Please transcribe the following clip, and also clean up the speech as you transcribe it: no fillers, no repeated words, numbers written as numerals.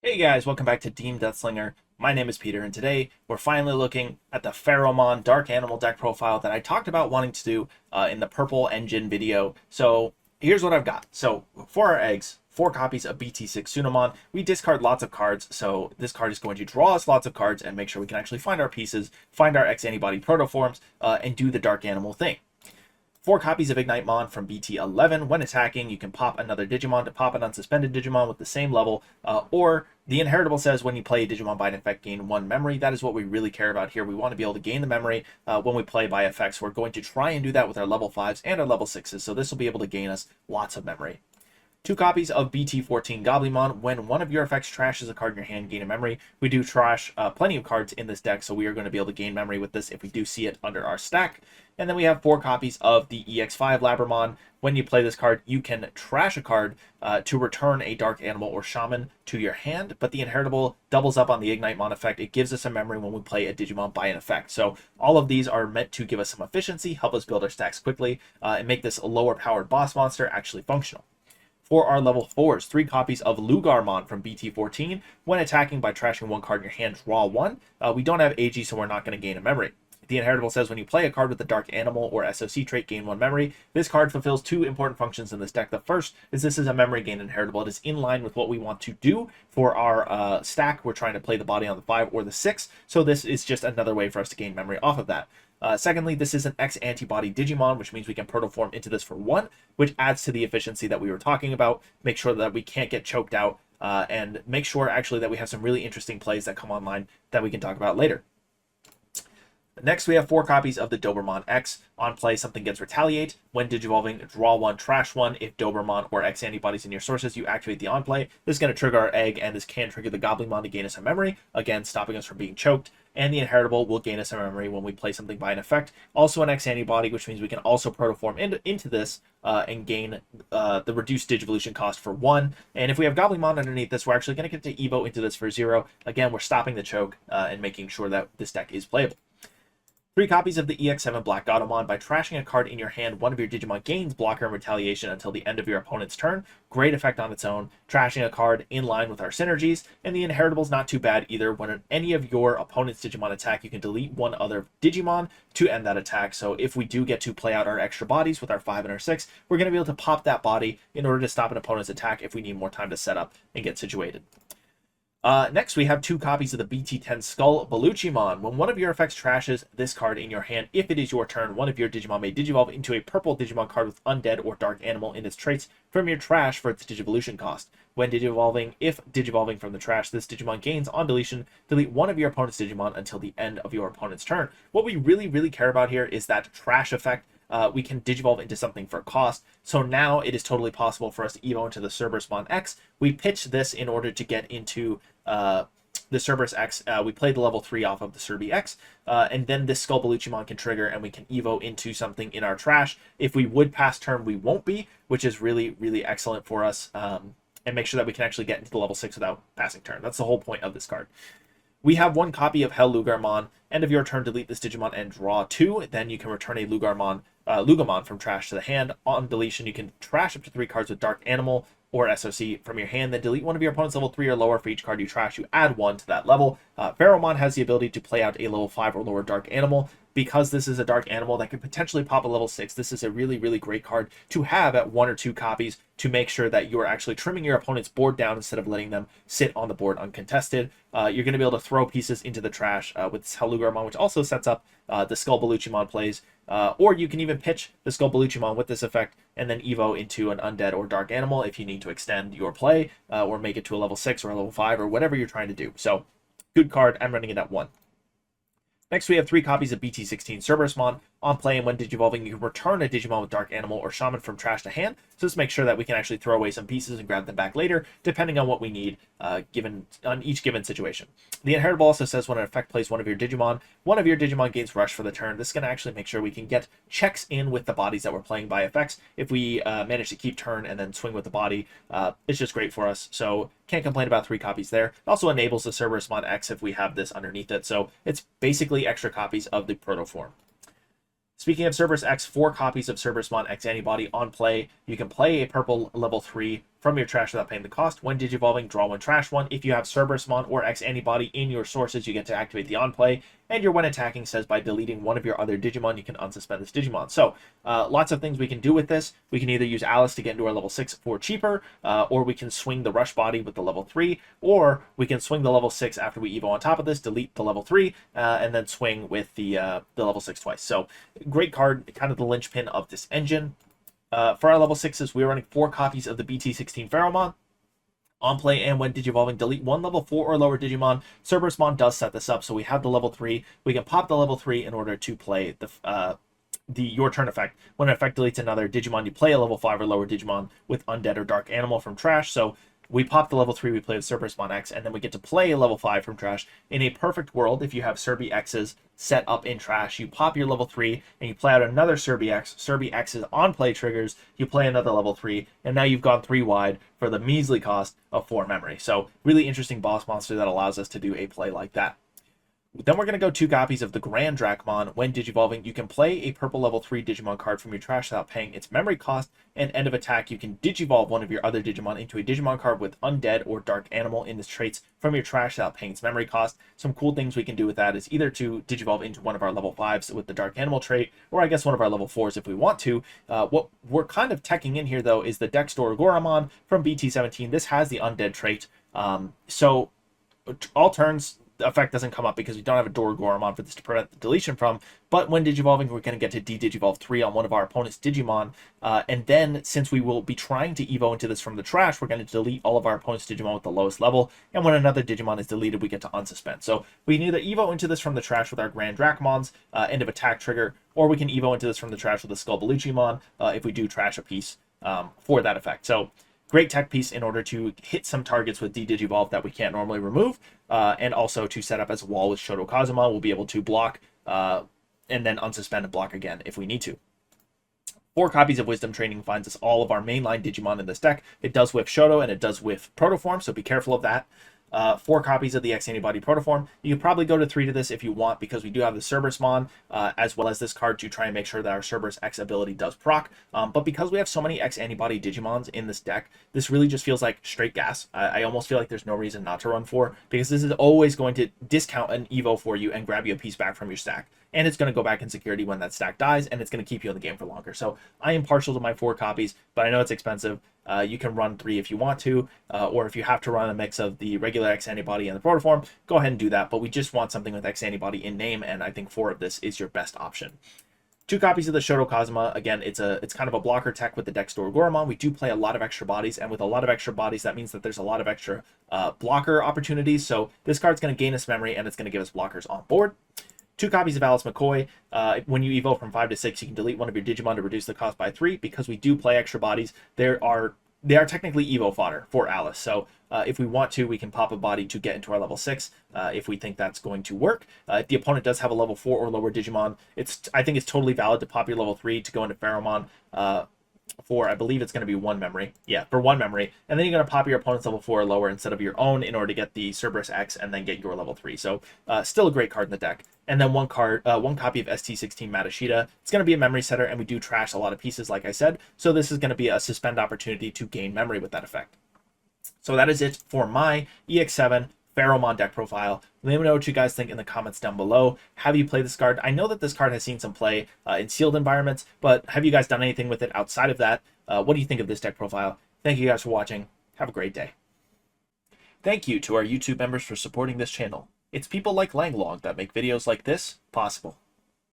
Hey guys, welcome back to Team Death Slinger. My name is Peter, and today we're finally looking at the Pharaohmon Dark Animal Deck Profile that I talked about wanting to do in the Purple Engine video. So here's what I've got. So for our eggs, 4 copies of BT6 Tsunomon. We discard lots of cards, so this card is going to draw us lots of cards and make sure we can actually find our pieces, find our X-antibody proto forms, and do the Dark Animal thing. 4 copies of Ignitemon from BT11. When attacking, you can pop another Digimon to pop an unsuspended Digimon with the same level, or the Inheritable says when you play a Digimon by effect, gain 1 memory. That is what we really care about here. We want to be able to gain the memory when we play by effects. We're going to try and do that with our level 5s and our level 6s, so this will be able to gain us lots of memory. 2 copies of BT14 Goblimon. When one of your effects trashes a card in your hand, gain a memory. We do trash plenty of cards in this deck, so we are going to be able to gain memory with this if we do see it under our stack. And then we have 4 copies of the EX5 Labramon. When you play this card, you can trash a card to return a Dark Animal or Shaman to your hand, but the Inheritable doubles up on the Ignitemon effect. It gives us a memory when we play a Digimon by an effect. So all of these are meant to give us some efficiency, help us build our stacks quickly, and make this lower powered boss monster actually functional. For our level 4s, 3 copies of Loogarmon from BT14. When attacking by trashing 1 card in your hand, draw 1. We don't have AG, so we're not going to gain a memory. The Inheritable says when you play a card with the Dark Animal or SOC trait, gain 1 memory. This card fulfills 2 important functions in this deck. The first is this is a memory gain Inheritable. It is in line with what we want to do for our stack. We're trying to play the body on the 5 or the 6, so this is just another way for us to gain memory off of that. Secondly, this is an X-antibody Digimon, which means we can protoform into this for 1, which adds to the efficiency that we were talking about. Make sure that we can't get choked out, and make sure actually that we have some really interesting plays that come online that we can talk about later. Next, we have 4 copies of the Dobermon X. On play, something gets Retaliate. When Digivolving, draw 1, trash 1. If Dobermon or X antibodies in your sources, you activate the on play. This is going to trigger our egg, and this can trigger the Goblimon to gain us a memory, again, stopping us from being choked. And the Inheritable will gain us a memory when we play something by an effect. Also an X antibody, which means we can also protoform into this and gain the reduced Digivolution cost for 1. And if we have Goblimon underneath this, we're actually going to get to Evo into this for 0. Again, we're stopping the choke and making sure that this deck is playable. 3 copies of the EX7 BlackGatomon. By trashing a card in your hand, one of your Digimon gains blocker and retaliation until the end of your opponent's turn. Great effect on its own. Trashing a card in line with our synergies. And the Inheritable's not too bad either. When any of your opponent's Digimon attack, you can delete 1 other Digimon to end that attack. So if we do get to play out our extra bodies with our 5 and our 6, we're going to be able to pop that body in order to stop an opponent's attack if we need more time to set up and get situated. Next, we have 2 copies of the BT10 SkullBaluchimon. When one of your effects trashes this card in your hand, if it is your turn, one of your Digimon may Digivolve into a purple Digimon card with Undead or Dark Animal in its traits from your trash for its Digivolution cost. When Digivolving, if Digivolving from the trash, this Digimon gains on deletion, delete 1 of your opponent's Digimon until the end of your opponent's turn. What we really care about here is that trash effect. We can Digivolve into something for cost. So now it is totally possible for us to Evo into the Cerberusmon X. We pitch this in order to get into the Cerberus X. We play the level 3 off of the Cerbi X, and then this SkullBaluchimon can trigger, and we can Evo into something in our trash. If we would pass turn, we won't be, which is really excellent for us, and make sure that we can actually get into the level 6 without passing turn. That's the whole point of this card. We have 1 copy of Helloogarmon. End of your turn, delete this Digimon and draw 2. Then you can return a Loogarmon from trash to the hand. On deletion, you can trash up to 3 cards with Dark Animal or SOC from your hand, then delete 1 of your opponent's level 3 or lower. For each card you trash, you add 1 to that level. Pharaohmon has the ability to play out a level 5 or lower Dark Animal. Because this is a Dark Animal that could potentially pop a level 6, this is a really great card to have at 1 or 2 copies to make sure that you are actually trimming your opponent's board down instead of letting them sit on the board uncontested. You're going to be able to throw pieces into the trash with this Helloogarmon, which also sets up the SkullBaluchimon plays. Or you can even pitch the SkullBaluchimon with this effect and then Evo into an Undead or Dark Animal if you need to extend your play or make it to a level 6 or a level 5 or whatever you're trying to do. So, good card. I'm running it at 1. Next, we have 3 copies of BT16 Cerberusmon. On play and when Digivolving, you can return a Digimon with Dark Animal or Shaman from trash to hand. So just make sure that we can actually throw away some pieces and grab them back later, depending on what we need given on each given situation. The Inheritable also says when an effect plays one of your Digimon gains Rush for the turn. This is going to actually make sure we can get checks in with the bodies that we're playing by effects. If we manage to keep turn and then swing with the body, it's just great for us. So can't complain about 3 copies there. It also enables the Cerberusmon X if we have this underneath it. So it's basically extra copies of the proto form. Speaking of Cerberus X, 4 copies of Cerberusmon X-antibody on play. You can play a purple level 3 from your trash without paying the cost. When digivolving, draw one, trash one. If you have Cerberusmon or X-antibody in your sources, you get to activate the on play. And your when attacking says by deleting one of your other Digimon, you can unsuspend this Digimon. So lots of things we can do with this. We can either use Alice to get into our level 6 for cheaper, or we can swing the Rush Body with the level 3, or we can swing the level 6 after we Evo on top of this, delete the level 3, and then swing with the level 6 twice. So great card, kind of the linchpin of this engine. For our level 6s, we're running 4 copies of the BT16 Pharaohmon. On play and when digivolving, delete one level 4 or lower Digimon. Cerberusmon does set this up, so we have the level 3. We can pop the level 3 in order to play the your turn effect. When an effect deletes another Digimon, you play a level 5 or lower Digimon with Undead or Dark Animal from trash. So we pop the level 3, we play with Cerberusmon X, and then we get to play a level 5 from trash. In a perfect world, if you have Cerbi X's set up in trash, you pop your level 3, and you play out another Cerbi X. Cerbi X's on play triggers, you play another level 3, and now you've gone 3 wide for the measly cost of 4 memory. So really interesting boss monster that allows us to do a play like that. Then we're going to go 2 copies of the GranDracmon. When digivolving, you can play a purple level 3 Digimon card from your trash without paying its memory cost, and end of attack, you can digivolve one of your other Digimon into a Digimon card with Undead or Dark Animal in its traits from your trash without paying its memory cost. Some cool things we can do with that is either to digivolve into one of our level 5s with the Dark Animal trait, or I guess one of our level 4s if we want to. What we're kind of teching in here, though, is the DexDorugoramon from BT17. This has the Undead trait, so all turns, the effect doesn't come up because we don't have a Dorugoramon for this to prevent the deletion from, but when digivolving, we're going to get to de-digivolve 3 on one of our opponent's Digimon, and then since we will be trying to Evo into this from the trash, we're going to delete all of our opponent's Digimon with the lowest level, and when another Digimon is deleted, we get to unsuspend. So we can either Evo into this from the trash with our GranDracmon's end of attack trigger, or we can Evo into this from the trash with a SkullBaluchimon if we do trash a piece for that effect. So great tech piece in order to hit some targets with de-digivolve that we can't normally remove, and also to set up as a wall with Shoto Kazama. We'll be able to block and then unsuspend and block again if we need to. 4 copies of Wisdom Training finds us all of our mainline Digimon in this deck. It does whiff Shoto and it does whiff Proto form, so be careful of that. 4 copies of the X-antibody Protoform. You can probably go to 3 to this if you want, because we do have the Cerberusmon as well as this card to try and make sure that our Cerberus X ability does proc. But because we have so many X-antibody Digimons in this deck, this really just feels like straight gas. I almost feel like there's no reason not to run 4, because this is always going to discount an Evo for you and grab you a piece back from your stack. And it's going to go back in security when that stack dies, and it's going to keep you in the game for longer. So I am partial to my 4 copies, but I know it's expensive. You can run 3 if you want to, or if you have to run a mix of the regular X-antibody and the Protoform, go ahead and do that. But we just want something with X-antibody in name, and I think 4 of this is your best option. 2 copies of the Shoto Kazama. Again, it's kind of a blocker tech with the DexDorugoramon. We do play a lot of extra bodies, and with a lot of extra bodies, that means that there's a lot of extra blocker opportunities. So this card's going to gain us memory, and it's going to give us blockers on board. 2 copies of Alice McCoy. When you evo from 5 to 6, you can delete one of your Digimon to reduce the cost by 3. Because we do play extra bodies, they are technically evo fodder for Alice. So if we want to, we can pop a body to get into our level 6 if we think that's going to work. If the opponent does have a level 4 or lower Digimon, I think it's totally valid to pop your level 3 to go into Pharaohmon for, I believe it's going to be 1 memory. Yeah, for 1 memory. And then you're going to pop your opponent's level 4 or lower instead of your own in order to get the Cerberus X and then get your level 3. So still a great card in the deck. And then one copy of ST16 Matashita. It's going to be a memory setter, and we do trash a lot of pieces, like I said. So this is going to be a suspend opportunity to gain memory with that effect. So that is it for my EX7 Pharaohmon deck profile. Let me know what you guys think in the comments down below. Have you played this card? I know that this card has seen some play in sealed environments, but have you guys done anything with it outside of that? What do you think of this deck profile? Thank you guys for watching. Have a great day. Thank you to our YouTube members for supporting this channel. It's people like Langlog that make videos like this possible.